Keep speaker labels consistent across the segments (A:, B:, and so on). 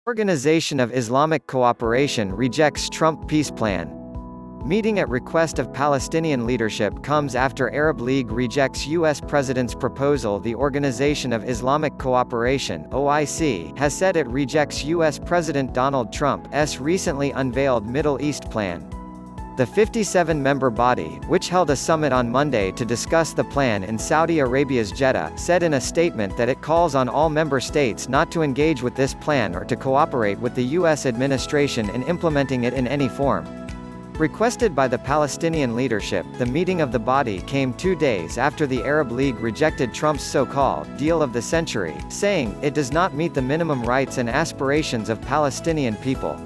A: Organisation of Islamic Cooperation rejects Trump peace plan. Meeting at request of Palestinian leadership comes after Arab League rejects U.S. President's proposal. The Organisation of Islamic Cooperation (OIC) has said it rejects U.S. President Donald Trump's recently unveiled Middle East plan. The 57-member body, which held a summit on Monday to discuss the plan in Saudi Arabia's Jeddah, said in a statement that it calls on all member states not to engage with this plan or to cooperate with the U.S. administration in implementing it in any form. Requested by the Palestinian leadership, the meeting of the body came 2 days after the Arab League rejected Trump's so-called deal of the century, saying it does not meet the minimum rights and aspirations of Palestinian people.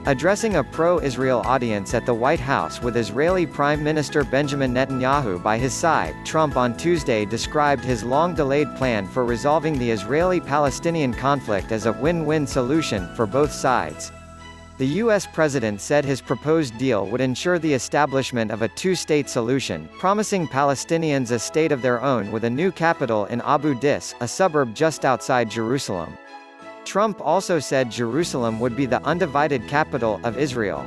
A: Addressing a pro-Israel audience at the White House with Israeli Prime Minister Benjamin Netanyahu by his side, Trump on Tuesday described his long-delayed plan for resolving the Israeli-Palestinian conflict as a win-win solution for both sides. The U.S. president said his proposed deal would ensure the establishment of a two-state solution, promising Palestinians a state of their own with a new capital in Abu Dis, a suburb just outside Jerusalem. Trump also said Jerusalem would be the undivided capital of Israel.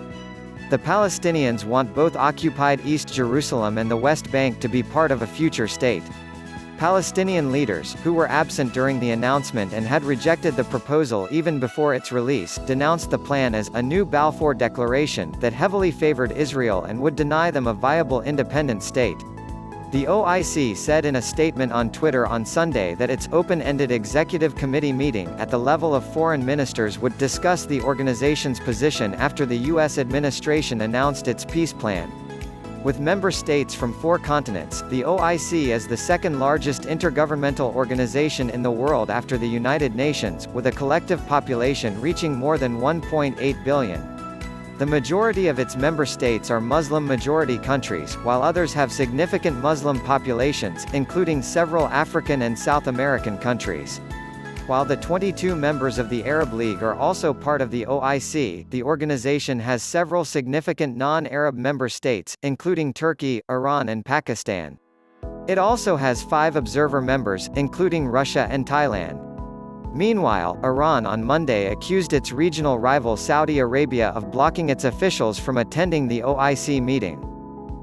A: The Palestinians want both occupied East Jerusalem and the West Bank to be part of a future state. Palestinian leaders, who were absent during the announcement and had rejected the proposal even before its release, denounced the plan as a new Balfour Declaration that heavily favored Israel and would deny them a viable independent state. The OIC said in a statement on Twitter on Sunday that its open-ended executive committee meeting at the level of foreign ministers would discuss the organization's position after the U.S. administration announced its peace plan. With member states from 4 continents, the OIC is the second-largest intergovernmental organization in the world after the United Nations, with a collective population reaching more than 1.8 billion. The majority of its member states are Muslim-majority countries, while others have significant Muslim populations, including several African and South American countries. While the 22 members of the Arab League are also part of the OIC, the organization has several significant non-Arab member states, including Turkey, Iran and Pakistan. It also has 5 observer members, including Russia and Thailand. Meanwhile, Iran on Monday accused its regional rival Saudi Arabia of blocking its officials from attending the OIC meeting.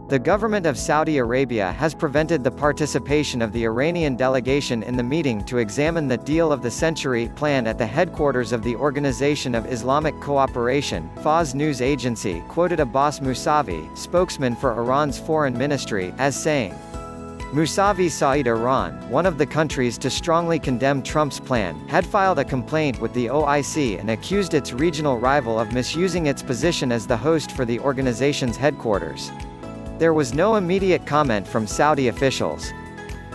A: The government of Saudi Arabia has prevented the participation of the Iranian delegation in the meeting to examine the deal of the century plan at the headquarters of the Organisation of Islamic Cooperation. Fars news agency quoted Abbas Mousavi, spokesman for Iran's foreign ministry, as saying, Mousavi Said Iran, one of the countries to strongly condemn Trump's plan, had filed a complaint with the OIC and accused its regional rival of misusing its position as the host for the organization's headquarters. There was no immediate comment from Saudi officials.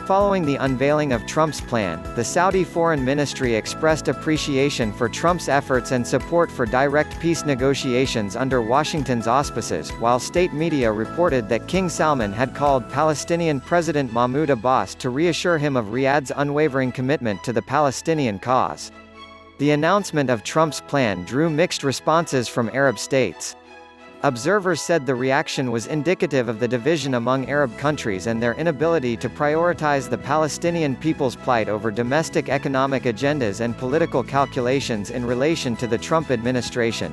A: Following the unveiling of Trump's plan, the Saudi Foreign Ministry expressed appreciation for Trump's efforts and support for direct peace negotiations under Washington's auspices, while state media reported that King Salman had called Palestinian President Mahmoud Abbas to reassure him of Riyadh's unwavering commitment to the Palestinian cause. The announcement of Trump's plan drew mixed responses from Arab states. Observers said the reaction was indicative of the division among Arab countries and their inability to prioritize the Palestinian people's plight over domestic economic agendas and political calculations in relation to the Trump administration.